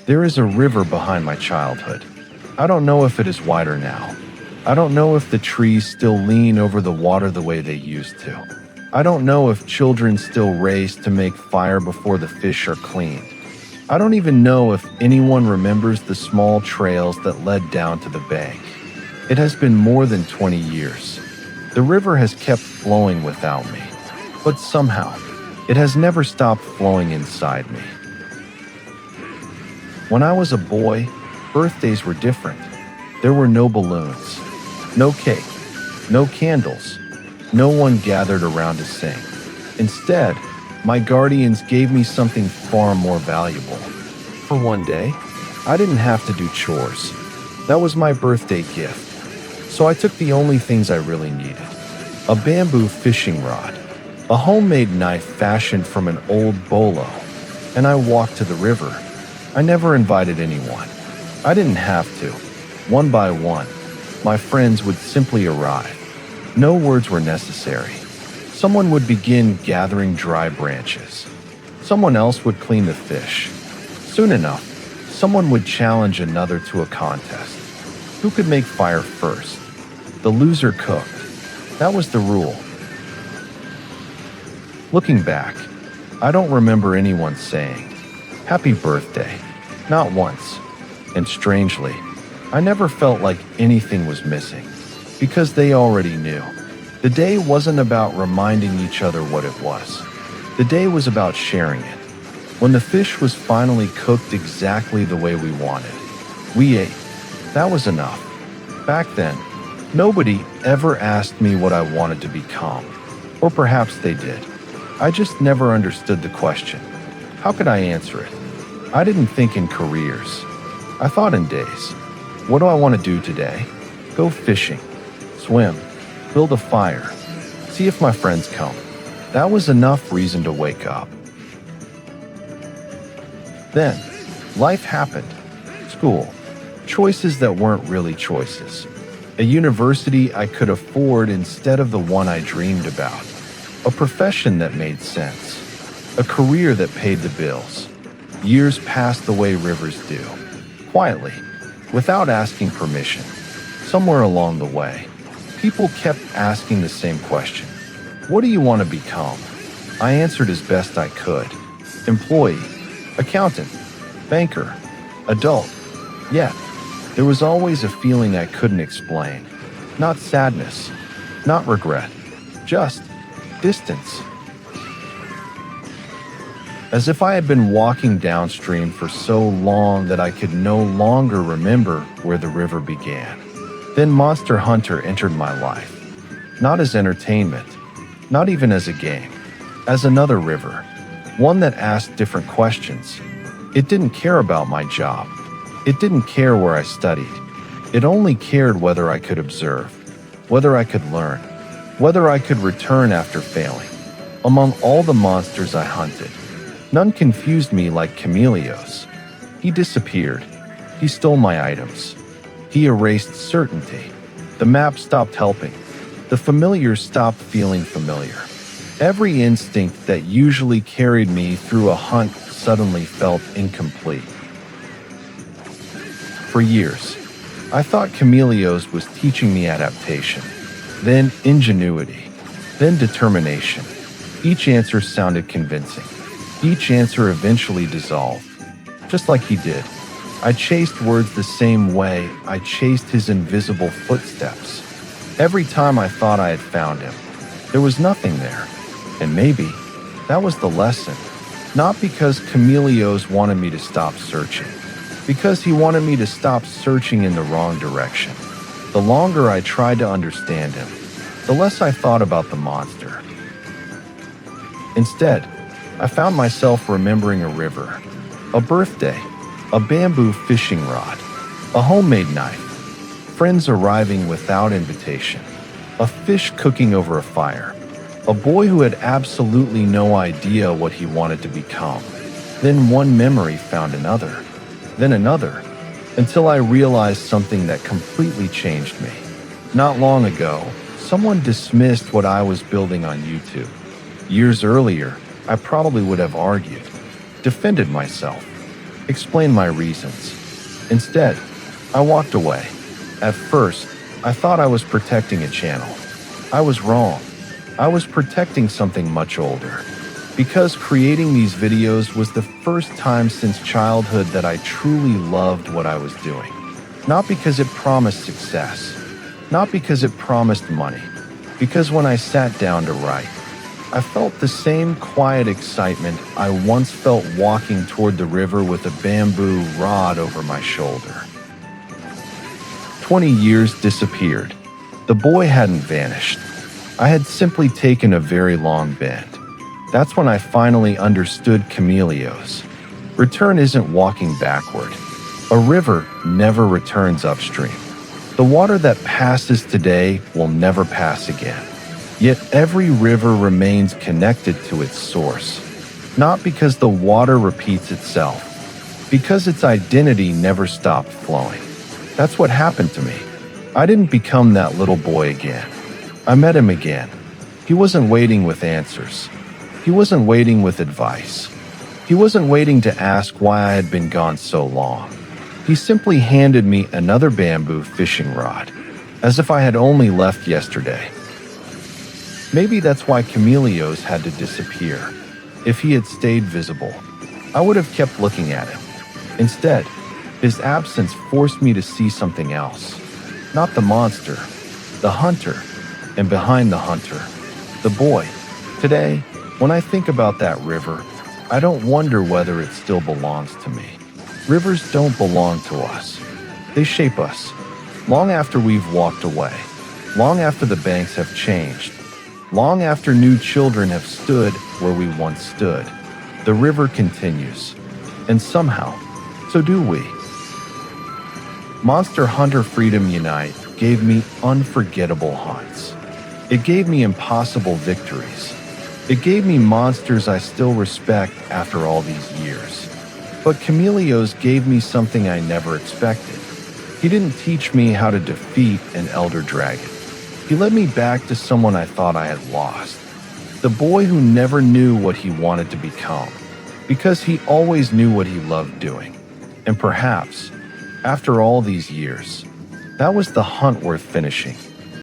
There is a river behind my childhood. I don't know if it is wider now. I don't know if the trees still lean over the water the way they used to. I don't know if children still race to make fire before the fish are cleaned. I don't even know if anyone remembers the small trails that led down to the bank. It has been more than 20 years. The river has kept flowing without me, but somehow, it has never stopped flowing inside me. When I was a boy, birthdays were different. There were no balloons, no cake, no candles. No one gathered around to sing. Instead, my guardians gave me something far more valuable. For one day, I didn't have to do chores. That was my birthday gift. So I took the only things I really needed. A bamboo fishing rod, a homemade knife fashioned from an old bolo, and I walked to the river. I never invited anyone. I didn't have to. One by one, my friends would simply arrive. No words were necessary. Someone would begin gathering dry branches. Someone else would clean the fish. Soon enough, someone would challenge another to a contest. Who could make fire first? The loser cooked. That was the rule. Looking back, I don't remember anyone saying, "Happy birthday," not once. And strangely, I never felt like anything was missing, because they already knew. The day wasn't about reminding each other what it was. The day was about sharing it. When the fish was finally cooked exactly the way we wanted, we ate. That was enough. Back then, nobody ever asked me what I wanted to become. Or perhaps they did. I just never understood the question. How could I answer it? I didn't think in careers. I thought in days. What do I want to do today? Go fishing, swim, build a fire, see if my friends come. That was enough reason to wake up. Then, life happened. School, choices that weren't really choices. A university I could afford instead of the one I dreamed about. A profession that made sense. A career that paid the bills. Years passed the way rivers do. Quietly, without asking permission. Somewhere along the way, people kept asking the same question. What do you want to become? I answered as best I could. Employee, accountant, banker, adult. Yet, there was always a feeling I couldn't explain. Not sadness, not regret, just distance. As if I had been walking downstream for so long that I could no longer remember where the river began. Then Monster Hunter entered my life. Not as entertainment, not even as a game, as another river, one that asked different questions. It didn't care about my job. It didn't care where I studied. It only cared whether I could observe, whether I could learn, whether I could return after failing. Among all the monsters I hunted, none confused me like Chameleos. He disappeared. He stole my items. He erased certainty. The map stopped helping. The familiar stopped feeling familiar. Every instinct that usually carried me through a hunt suddenly felt incomplete. For years, I thought Chameleos was teaching me adaptation, then ingenuity, then determination. Each answer sounded convincing. Each answer eventually dissolved, just like he did. I chased words the same way I chased his invisible footsteps. Every time I thought I had found him, there was nothing there. And maybe that was the lesson. Not because Chameleos wanted me to stop searching, because he wanted me to stop searching in the wrong direction. The longer I tried to understand him, the less I thought about the monster. Instead, I found myself remembering a river, a birthday, a bamboo fishing rod, a homemade knife, friends arriving without invitation, a fish cooking over a fire, a boy who had absolutely no idea what he wanted to become. Then one memory found another, then another, until I realized something that completely changed me. Not long ago, someone dismissed what I was building on YouTube. Years earlier, I probably would have argued, defended myself, explain my reasons. Instead, I walked away. At first, I thought I was protecting a channel. I was wrong. I was protecting something much older. Because creating these videos was the first time since childhood that I truly loved what I was doing. Not because it promised success, not because it promised money, because when I sat down to write, I felt the same quiet excitement I once felt walking toward the river with a bamboo rod over my shoulder. 20 years disappeared. The boy hadn't vanished. I had simply taken a very long bend. That's when I finally understood Chameleos. Return isn't walking backward. A river never returns upstream. The water that passes today will never pass again. Yet every river remains connected to its source. Not because the water repeats itself, because its identity never stopped flowing. That's what happened to me. I didn't become that little boy again. I met him again. He wasn't waiting with answers. He wasn't waiting with advice. He wasn't waiting to ask why I had been gone so long. He simply handed me another bamboo fishing rod, as if I had only left yesterday. Maybe that's why Chameleos had to disappear. If he had stayed visible, I would have kept looking at him. Instead, his absence forced me to see something else. Not the monster, the hunter, and behind the hunter, the boy. Today, when I think about that river, I don't wonder whether it still belongs to me. Rivers don't belong to us. They shape us. Long after we've walked away, long after the banks have changed, long after new children have stood where we once stood, the river continues. And somehow, so do we. Monster Hunter Freedom Unite gave me unforgettable hunts. It gave me impossible victories. It gave me monsters I still respect after all these years. But Chameleos gave me something I never expected. He didn't teach me how to defeat an elder dragon. He led me back to someone I thought I had lost. The boy who never knew what he wanted to become, because he always knew what he loved doing. And perhaps, after all these years, that was the hunt worth finishing.